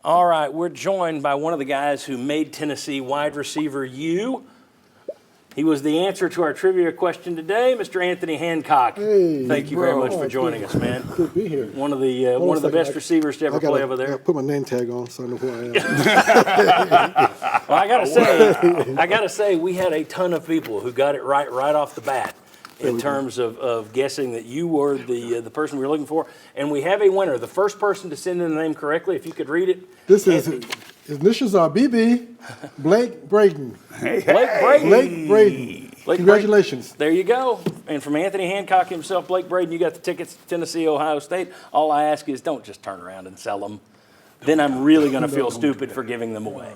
All right, we're joined by one of the guys who made Tennessee wide receiver U. He was the answer to our trivia question today, Mr. Anthony Hancock. Hey, thank you very much for joining us, man. Good to be here. One of the best receivers to ever play over there. I put my name tag on so I know who I am. Well, I gotta say, we had a ton of people who got it right off the bat in terms of guessing that you were the person we were looking for, and we have a winner. The first person to send in the name correctly, if you could read it. His initials are BB, Blake Braden. Blake Braden. Congratulations. There you go. And from Anthony Hancock himself, Blake Braden, you got the tickets to Tennessee, Ohio State. All I ask is don't just turn around and sell them. Then I'm really going to feel stupid for giving them away.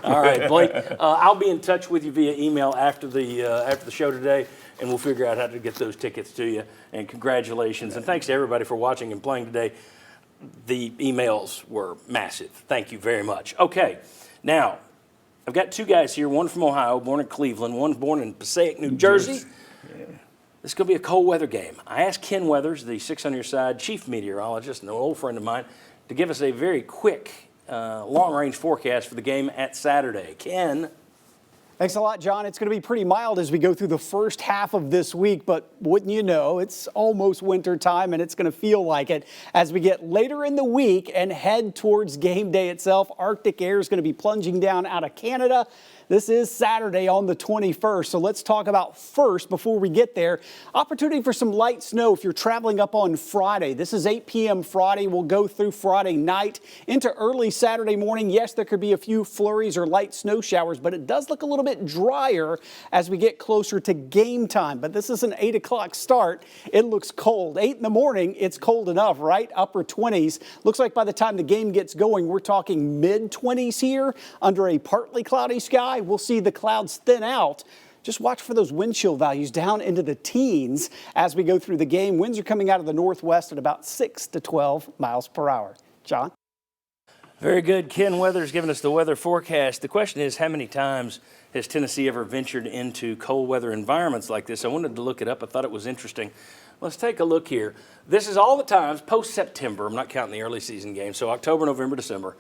All right, Blake, I'll be in touch with you via email after the show today, and we'll figure out how to get those tickets to you. And congratulations. And thanks to everybody for watching and playing today. The emails were massive. Thank you very much. Okay, now, I've got two guys here, one from Ohio, born in Cleveland, one born in Passaic, New Jersey. Yeah. This is going to be a cold weather game. I asked Ken Weathers, the 6 on your side chief meteorologist and an old friend of mine, to give us a very quick long-range forecast for the game at Saturday. Ken? Thanks a lot, John. It's going to be pretty mild as we go through the first half of this week, but wouldn't you know, it's almost winter time and it's going to feel like it. As we get later in the week and head towards game day itself, Arctic air is going to be plunging down out of Canada. This is Saturday on the 21st, so let's talk about first, before we get there, opportunity for some light snow if you're traveling up on Friday. This is 8 p.m. Friday. We'll go through Friday night into early Saturday morning. Yes, there could be a few flurries or light snow showers, but it does look a little bit drier as we get closer to game time. But this is an 8 o'clock start. It looks cold. 8 in the morning, it's cold enough, right? Upper 20s. Looks like by the time the game gets going, we're talking mid-20s here under a partly cloudy sky. We'll see the clouds thin out. Just watch for those wind chill values down into the teens as we go through the game. Winds are coming out of the northwest at about 6 to 12 miles per hour. John? Very good. Ken Weathers giving us the weather forecast. The question is, how many times has Tennessee ever ventured into cold weather environments like this? I wanted to look it up. I thought it was interesting. Let's take a look here. This is all the times post-September. I'm not counting the early season games, so October, November, December.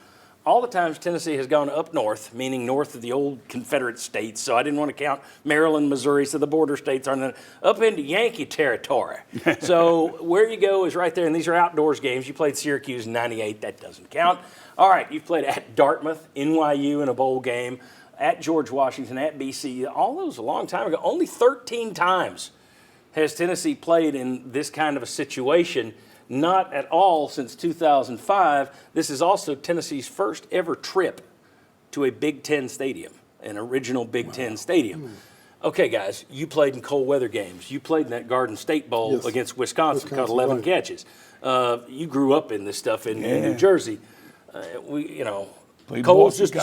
All the times Tennessee has gone up north, meaning north of the old Confederate states, so I didn't want to count Maryland, Missouri, so the border states aren't up into Yankee territory. So where you go is right there, and these are outdoors games. You played Syracuse in '98, that doesn't count. All right, you've played at Dartmouth, NYU in a bowl game, at George Washington, at BC, all those a long time ago. Only 13 times has Tennessee played in this kind of a situation. Not at all since 2005. This is also Tennessee's first ever trip to a Big Ten stadium, an original Big Ten stadium. Okay, guys, you played in cold weather games. You played in that Garden State Bowl against Wisconsin, caught 11 catches. You grew up in this stuff in New Jersey. Cold's just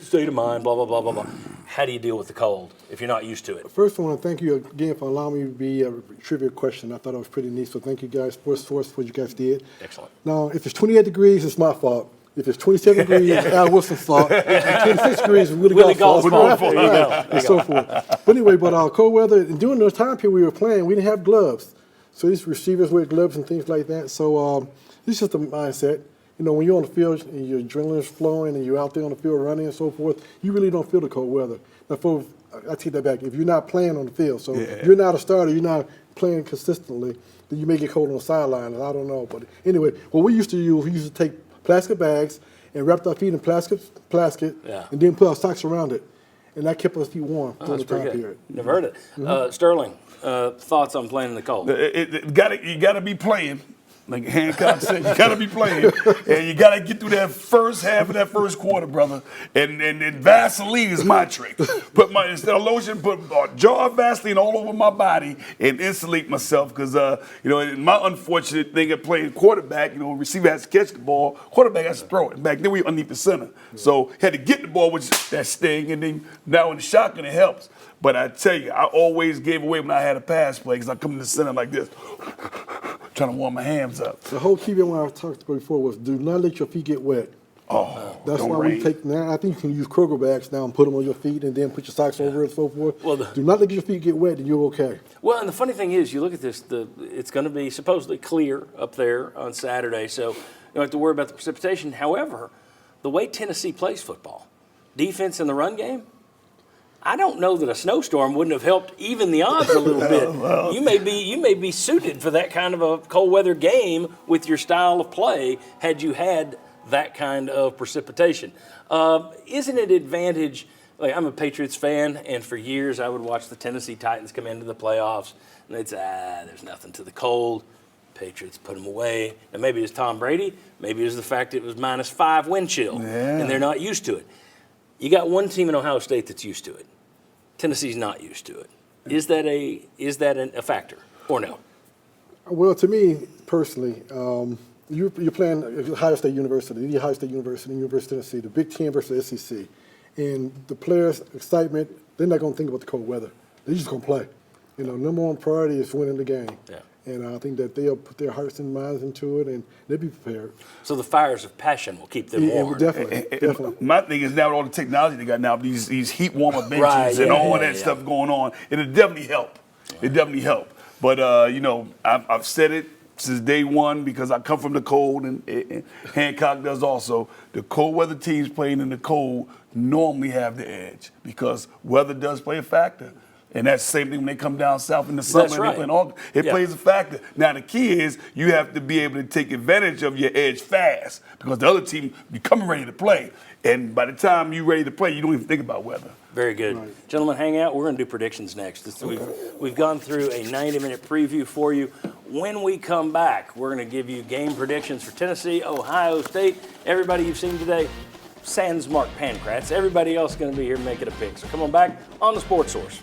a state of mind, blah, blah, blah, blah, blah. How do you deal with the cold if you're not used to it? First, I want to thank you again for allowing me to be a trivia question. I thought it was pretty neat, so thank you guys, Sports Source, for what you guys did. Excellent. Now, if it's 28 degrees, it's my fault. If it's 27 degrees, it's Al Wilson's fault. If 26 degrees, it's Willie Goff's fault. And so forth. But anyway, cold weather, and during the time period we were playing, we didn't have gloves. So these receivers wear gloves and things like that. So this is just a mindset. You know, when you're on the field and your adrenaline's flowing and you're out there on the field running and so forth, you really don't feel the cold weather. Now, I take that back. If you're not playing on the field, so if you're not a starter, you're not playing consistently, then you may get cold on the sideline. I don't know. But anyway, what we used to do, we used to take plastic bags and wrap our feet in plastic, and then put our socks around it. And that kept our feet warm during the time period. Never heard it. Sterling, thoughts on playing in the cold? You got to be playing. Like Hancock said, you got to be playing, and you got to get through that first half of that first quarter, brother. And Vaseline is my trick. Instead of lotion, put a jar of Vaseline all over my body and insulate myself. Because my unfortunate thing of playing quarterback, receiver has to catch the ball, quarterback has to throw it. Back then we were underneath the center, so had to get the ball, which that sting, and then now in the shotgun it helps. But I tell you, I always gave away when I had a pass play because I come to the center like this, trying to warm my hands up. The whole key when I talked about before was do not let your feet get wet. That's why we take now. I think you can use Kroger bags now and put them on your feet and then put your socks over it and so forth. Well, do not let your feet get wet and you're okay. Well, and the funny thing is, you look at this, it's going to be supposedly clear up there on Saturday, so you don't have to worry about the precipitation. However, the way Tennessee plays football, defense in the run game, I don't know that a snowstorm wouldn't have helped even the odds a little bit. Well, You may be suited for that kind of a cold weather game with your style of play had you had that kind of precipitation. Isn't it advantage? Like, I'm a Patriots fan, and for years I would watch the Tennessee Titans come into the playoffs, and they'd say, there's nothing to the cold. Patriots put them away. And maybe it's Tom Brady. Maybe it was the fact it was -5 wind chill, and they're not used to it. You got one team in Ohio State that's used to it. Tennessee's not used to it. Is that a factor or no? Well, to me personally, you're playing Ohio State University, University of Tennessee, the Big Ten versus the SEC. And the players' excitement, they're not going to think about the cold weather. They're just going to play. Number one priority is winning the game. Yeah. And I think that they'll put their hearts and minds into it, and they'll be prepared. So the fires of passion will keep them warm. Definitely. My thing is now with all the technology they got now, these heat warmer benches Right, and yeah, all yeah, that stuff going on, it'll definitely help. It definitely help. But I've said it since day one because I come from the cold, and Hancock does also. The cold weather teams playing in the cold normally have the edge because weather does play a factor. And that's the same thing when they come down south in the summer. That's right. And they play in August. It plays a factor. Now, the key is you have to be able to take advantage of your edge fast because the other team be coming ready to play. And by the time you're ready to play, you don't even think about weather. Very good. Right. Gentlemen, hang out. We're going to do predictions next. We've gone through a 90-minute preview for you. When we come back, we're going to give you game predictions for Tennessee, Ohio State. Everybody you've seen today, sans Mark Pancratz. Everybody else is going to be here making a pick. So come on back on the Sports Source.